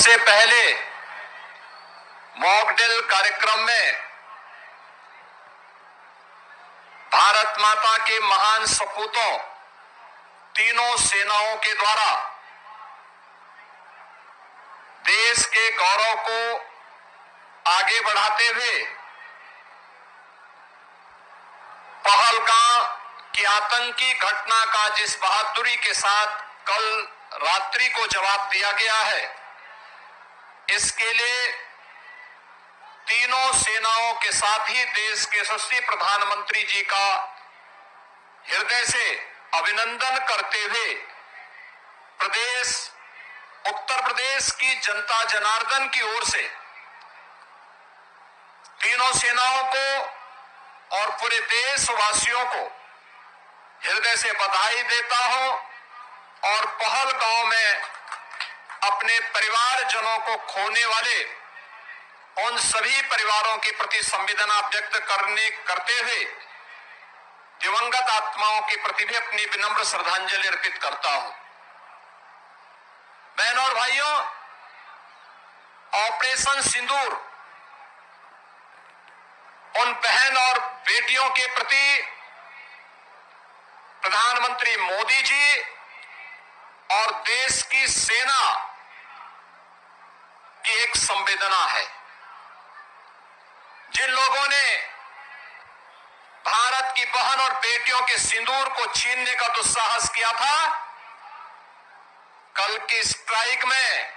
सबसे पहले mock drill कार्यक्रम में भारत माता के महान सपूतों तीनों सेनाओं के द्वारा देश के गौरव को आगे बढ़ाते हुए पहलगाम की आतंकी घटना का जिस बहादुरी के साथ कल रात्रि को जवाब दिया गया है, इसके लिए तीनों सेनाओं के साथ ही देश के यशस्वी प्रधानमंत्री जी का हृदय से अभिनंदन करते हुए उत्तर प्रदेश की जनता जनार्दन की ओर से तीनों सेनाओं को और पूरे देशवासियों को हृदय से बधाई देता हूं और पहलगाम में अपने परिवारजनों को खोने वाले उन सभी परिवारों के प्रति संवेदना व्यक्त करते हुए दिवंगत आत्माओं के प्रति भी अपनी विनम्र श्रद्धांजलि अर्पित करता हूं। बहनों और भाइयों, ऑपरेशन सिंदूर उन बहन और बेटियों के प्रति प्रधानमंत्री मोदी जी और देश की सेना की एक संवेदना है। जिन लोगों ने भारत की बहन और बेटियों के सिंदूर को छीनने का दुस्साहस किया था, कल की स्ट्राइक में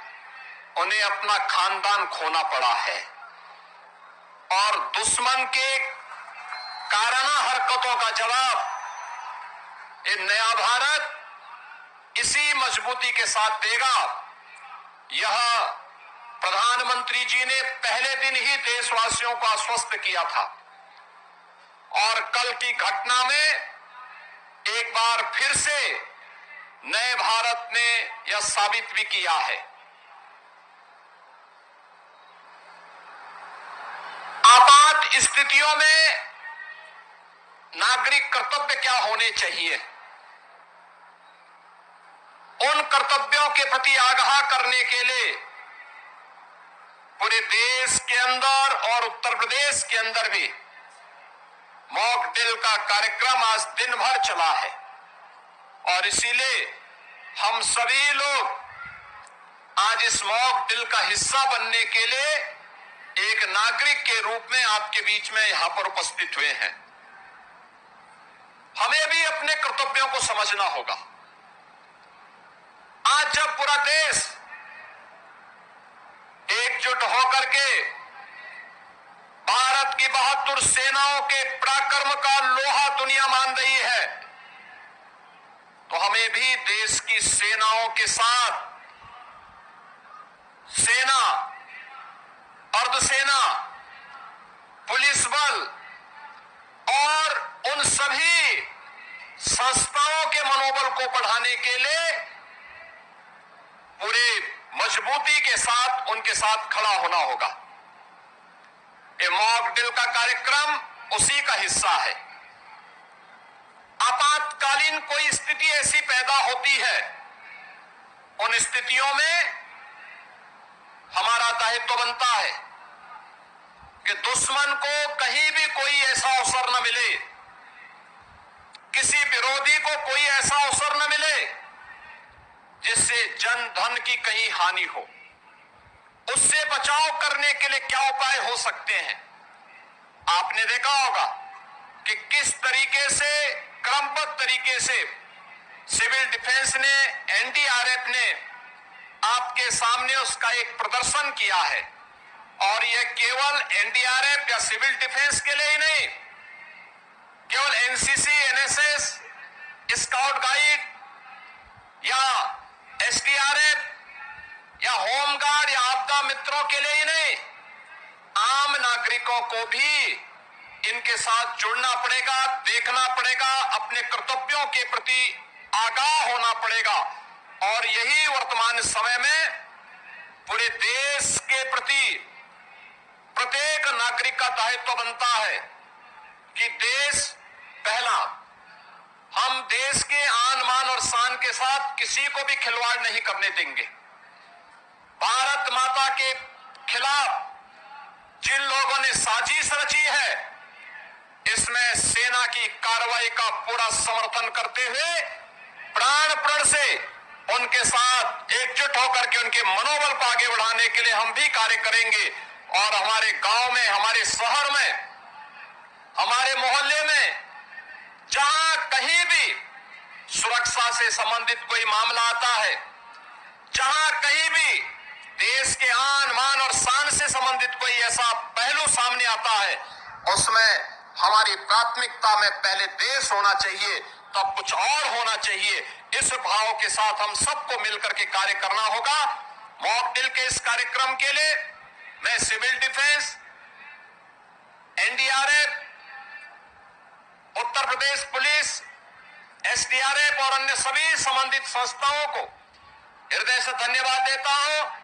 उन्हें अपना खानदान खोना पड़ा है और दुश्मन के काराना हरकतों का जवाब ये नया भारत इसी मजबूती के साथ देगा। यह प्रधानमंत्री जी ने पहले दिन ही देशवासियों को आश्वस्त किया था और कल की घटना में एक बार फिर से नए भारत ने यह साबित भी किया है। आपात स्थितियों में नागरिक कर्तव्य क्या होने चाहिए, उन कर्तव्यों के प्रति आगाह करने के लिए पूरे देश के अंदर और उत्तर प्रदेश के अंदर भी मॉक ड्रिल का कार्यक्रम आज दिन भर चला है और इसीलिए हम सभी लोग आज इस मॉक ड्रिल का हिस्सा बनने के लिए एक नागरिक के रूप में आपके बीच में यहां पर उपस्थित हुए हैं। हमें भी अपने कर्तव्यों को समझना होगा। आज जब पूरा देश एकजुट होकर के भारत की बहादुर सेनाओं के पराक्रम का लोहा दुनिया मान रही है, तो हमें भी देश की सेनाओं के साथ सेना, अर्धसेना, पुलिस बल और उन सभी संस्थाओं के मनोबल को बढ़ाने के लिए पूरे मजबूती के साथ उनके साथ खड़ा होना होगा। ये मॉक ड्रिल का कार्यक्रम उसी का हिस्सा है। आपातकालीन कोई स्थिति ऐसी पैदा होती है, उन स्थितियों में हमारा दायित्व बनता है कि दुश्मन को कहीं भी कोई ऐसा अवसर न मिले, किसी विरोधी को कोई ऐसा अवसर न मिले जिससे जन धन की कहीं हानि हो। उससे बचाव करने के लिए क्या उपाय हो सकते हैं? आपने देखा होगा कि किस तरीके से क्रमबद्ध तरीके से सिविल डिफेंस ने, एनडीआरएफ ने आपके सामने उसका एक प्रदर्शन किया है और यह केवल एनडीआरएफ या सिविल डिफेंस के लिए ही नहीं, केवल एनसीसी, एनएसएस, स्काउट गाइड या एसडीआरएफ या होमगार्ड या आपदा मित्रों के लिए ही नहीं, आम नागरिकों को भी इनके साथ जुड़ना पड़ेगा, देखना पड़ेगा, अपने कर्तव्यों के प्रति आगाह होना पड़ेगा। और यही वर्तमान समय में पूरे देश के प्रति प्रत्येक नागरिक का दायित्व बनता है कि देश पहला, हम देश के आन मान और शान के साथ किसी को भी खिलवाड़ नहीं करने देंगे। भारत खिलाफ जिन लोगों ने साजिश रची है, इसमें सेना की कार्रवाई का पूरा समर्थन करते हुए प्राण प्रण से उनके साथ एकजुट होकर के उनके मनोबल को आगे बढ़ाने के लिए हम भी कार्य करेंगे। और हमारे गांव में, हमारे शहर में, हमारे मोहल्ले में जहां कहीं भी सुरक्षा से संबंधित कोई मामला आता है, जहां कहीं भी देश के आन मान और शान से संबंधित कोई ऐसा पहलू सामने आता है, उसमें हमारी प्राथमिकता में पहले देश होना चाहिए, तब कुछ और होना चाहिए। इस भाव के साथ हम सबको मिलकर के कार्य करना होगा। मॉक ड्रिल के इस कार्यक्रम के लिए मैं civil defence, NDRF, Uttar Pradesh police, SDRF और अन्य सभी संबंधित संस्थाओं को हृदय से धन्यवाद देता हूं।